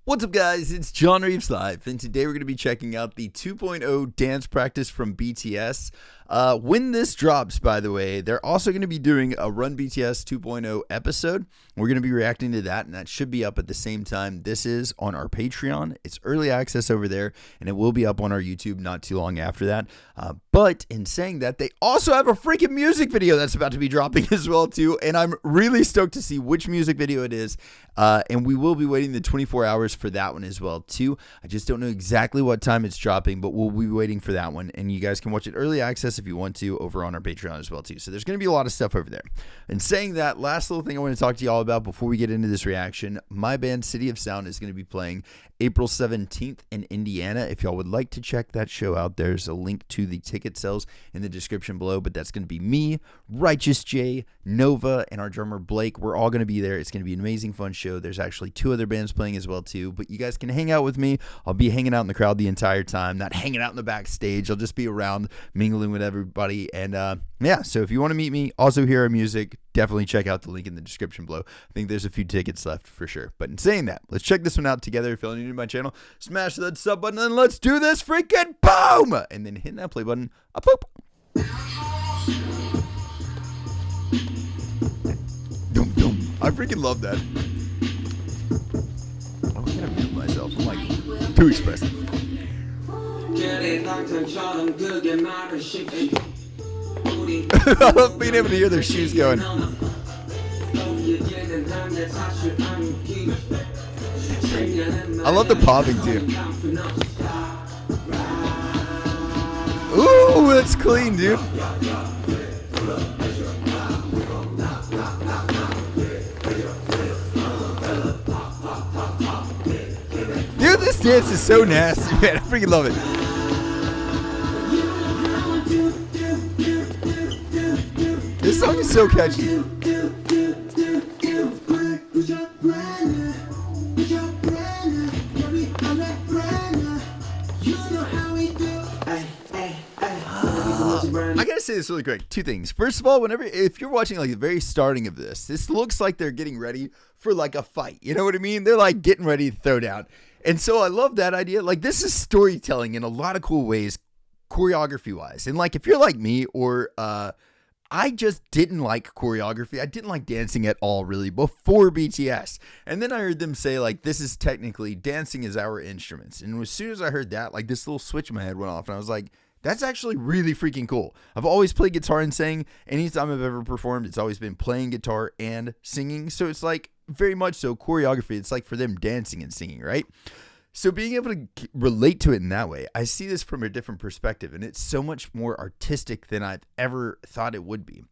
What's up, guys? It's JohnReavesLive, and today we're going to be checking out the 2.0 dance practice from BTS. When this drops, by the way, they're also going to be doing a Run BTS 2.0 episode. We're going to be reacting to that, and that should be up at the same time this is on our Patreon. It's early access over there, and it will be up on our YouTube not too long after that. But in saying that, they also have a freaking music video that's about to be dropping as well, too, and I'm really stoked to see which music video it is. And we will be waiting the 24 hours for that one as well, too. I just don't know exactly what time it's dropping, but we'll be waiting for that one. And you guys can watch it early access if you want to over on our Patreon as well, too. So there's going to be a lot of stuff over there. And saying that, last little thing I want to talk to y'all about before we get into this reaction, my band City of Sound is going to be playing April 17th in Indiana. If y'all would like to check that show out, there's a link to the ticket sales in the description below. But that's going to be me, Righteous J, Nova, and our drummer Blake. We're all going to be there. It's going to be an amazing fun show. There's actually 2 other bands playing as well too, but you guys can hang out with me. I'll be hanging out in the crowd the entire time, not hanging out in the backstage. I'll just be around mingling with everybody. And yeah, so if you want to meet me, also hear our music, definitely check out the link in the description below. I think there's a few tickets left for sure. But in saying that, let's check this one out together. If you're new to my channel, smash that sub button and let's do this freaking boom! And then hit that play button. A poop. Doom, doom. I freaking love that. I'm gonna mute myself. I'm like too expressive. I love being able to hear their shoes going. I love the popping too. Ooh, that's clean, dude. Dude, this dance is so nasty, man. I freaking love it. This song is so catchy. I gotta say this really quick. 2 things. First of all, if you're watching like the very starting of this looks like they're getting ready for like a fight. You know what I mean? They're like getting ready to throw down. And so I love that idea. Like, this is storytelling in a lot of cool ways, choreography wise. And like, if you're like me, or I just didn't like choreography. I didn't like dancing at all, really, before BTS. And then I heard them say, like, this is technically dancing is our instruments. And as soon as I heard that, like, this little switch in my head went off. And I was like, that's actually really freaking cool. I've always played guitar and sang. Anytime I've ever performed, it's always been playing guitar and singing. So it's like very much so choreography. It's like for them dancing and singing, right? So being able to relate to it in that way, I see this from a different perspective, and it's so much more artistic than I've ever thought it would be.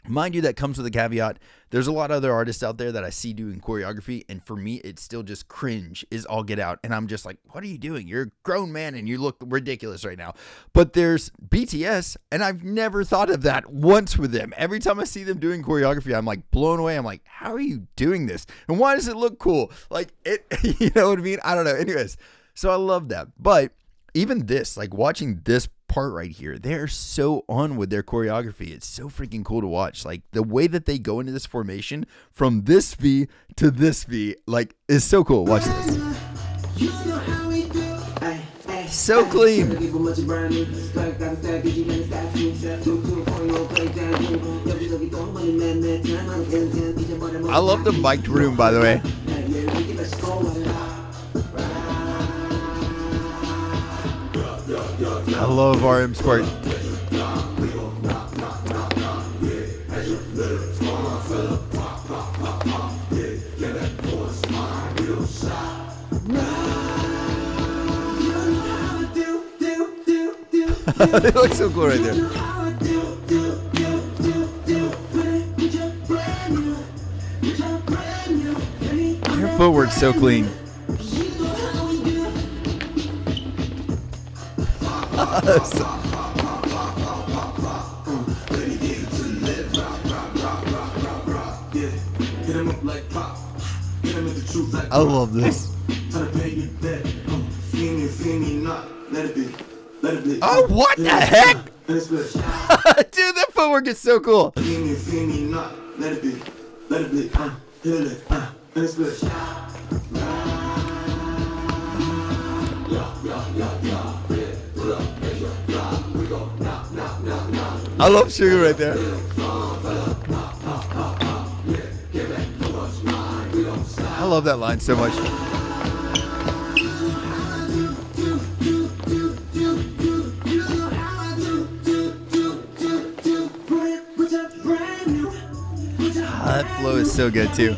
Mind you, that comes with a caveat. There's a lot of other artists out there that I see doing choreography, and for me, it's still just cringe is all get out. And I'm just like, what are you doing? You're a grown man, and you look ridiculous right now. But there's BTS, and I've never thought of that once with them. Every time I see them doing choreography, I'm like blown away. I'm like, how are you doing this? And why does it look cool? Like, it, you know what I mean? I don't know. Anyways, so I love that. But even this, like watching this part right here, they're so on with their choreography. It's so freaking cool to watch. Like, the way that they go into this formation from this V to this V, like, is so cool. Watch this. So clean. I love the mic'd room, by the way. I love RM's part. It looks so cool right there. Their footwork's so clean. I love this. Oh, what the heck? Dude, that footwork is so cool. I love Sugar right there. I love that line so much. That flow is so good too.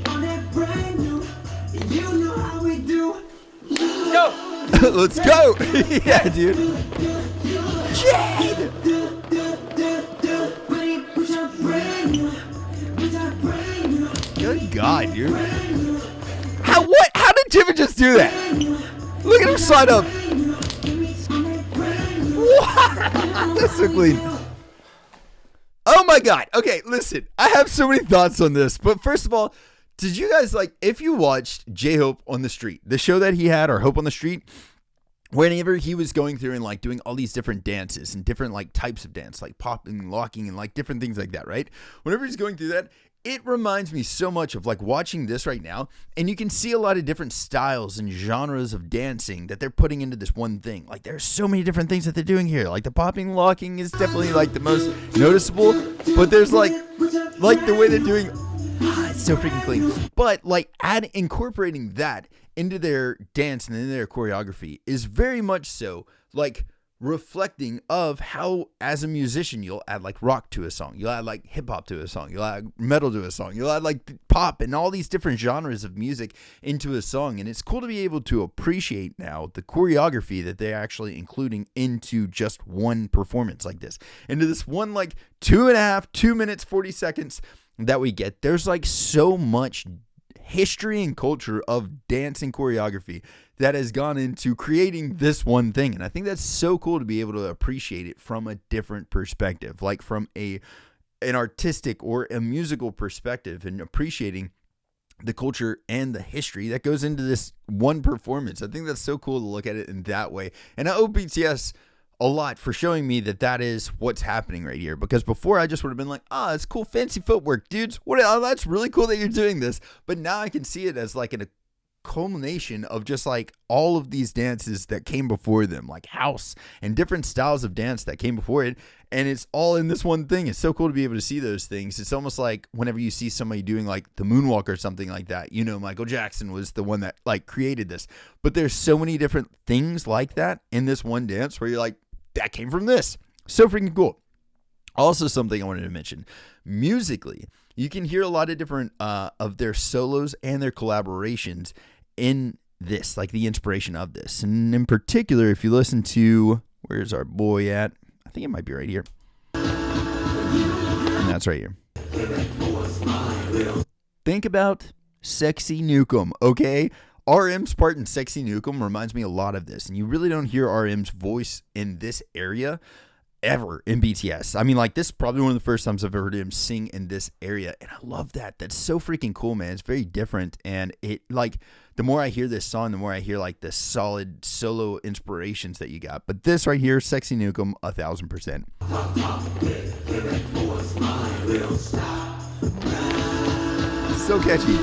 Let's go. Yeah, dude. Jade. Good God, dude. How did Jimmy just do that? Look at him slide up. What? That's so clean. Oh my God. Okay, listen. I have so many thoughts on this. But first of all, did you guys if you watched J-Hope on the Street, the show that he had, or Hope on the Street, whenever he was going through and doing all these different dances and different types of dance, like popping, locking, and different things like that, right? Whenever he's going through that, it reminds me so much of watching this right now, and you can see a lot of different styles and genres of dancing that they're putting into this one thing. There's so many different things that they're doing here. The popping, locking is definitely the most noticeable, but there's the way they're doing. It's so freaking clean. But incorporating that into their dance and into their choreography is very much so reflecting of how, as a musician, you'll add rock to a song, you'll add hip hop to a song, you'll add metal to a song, you'll add pop and all these different genres of music into a song. And it's cool to be able to appreciate now the choreography that they're actually including into just one performance like this, into this one 2 minutes 40 seconds that we get. There's so much history and culture of dance and choreography that has gone into creating this one thing. And I think that's so cool to be able to appreciate it from a different perspective, from an artistic or a musical perspective, and appreciating the culture and the history that goes into this one performance. I think that's so cool to look at it in that way. And I owe BTS a lot for showing me that is what's happening right here, because before I just would have been it's cool, fancy footwork, dudes. That's really cool that you're doing this. But now I can see it as a culmination of just all of these dances that came before them, house and different styles of dance that came before it, and it's all in this one thing. It's so cool to be able to see those things. It's almost whenever you see somebody doing the moonwalk or something like that, Michael Jackson was the one that created this, but there's so many different things like that in this one dance where you're that came from this. So freaking cool. Also, something I wanted to mention, musically, you can hear a lot of different of their solos and their collaborations in this, the inspiration of this. And in particular, if you listen to, where's our boy at? I think it might be right here. And that's right here. Think about Sexy Nukem, okay? RM's part in Sexy Nukem reminds me a lot of this, and you really don't hear RM's voice in this area ever in BTS. I mean, this is probably one of the first times I've ever heard him sing in this area, and I love that. That's so freaking cool, man. It's very different, and it the more I hear this song, the more I hear the solid solo inspirations that you got. But this right here, Sexy Nukem, 1000%. So catchy.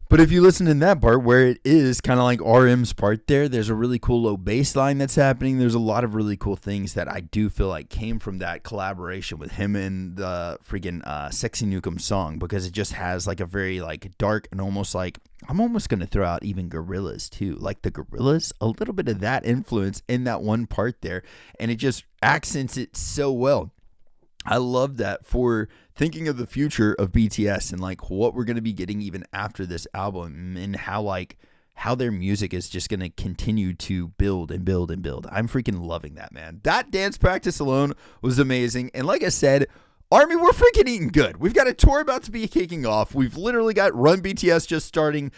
But if you listen in that part where it is kind of like RM's part there's a really cool low bass line that's happening. There's a lot of really cool things that I do feel came from that collaboration with him and the freaking Sexy Nukem song, because it just has a very dark and almost I'm almost going to throw out even Gorillaz too. The Gorillaz, a little bit of that influence in that one part there, and it just accents it so well. I love that for thinking of the future of BTS and what we're going to be getting even after this album, and how their music is just going to continue to build and build and build. I'm freaking loving that, man. That dance practice alone was amazing. And like I said, Army, we're freaking eating good. We've got a tour about to be kicking off. We've literally got Run BTS just starting,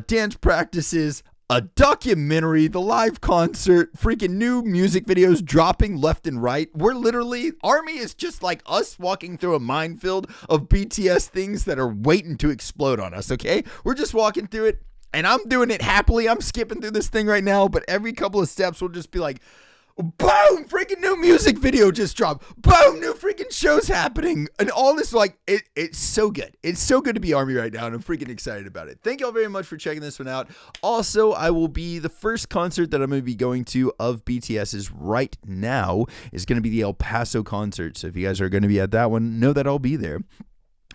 dance practices, a documentary, the live concert, freaking new music videos dropping left and right. We're literally, Army is just like us walking through a minefield of BTS things that are waiting to explode on us, okay? We're just walking through it, and I'm doing it happily. I'm skipping through this thing right now, but every couple of steps we'll just be Boom! Freaking new music video just dropped. Boom! New freaking shows happening. And all this, like, it's so good. It's so good to be Army right now, and I'm freaking excited about it. Thank y'all very much for checking this one out. Also, I will be the first concert that I'm going to be going to of BTS's right now is going to be the El Paso concert. So if you guys are going to be at that one, know that I'll be there.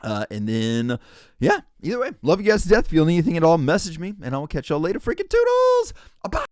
And then, yeah, either way, love you guys to death. If you need anything at all, message me, and I'll catch y'all later. Freaking toodles! Bye.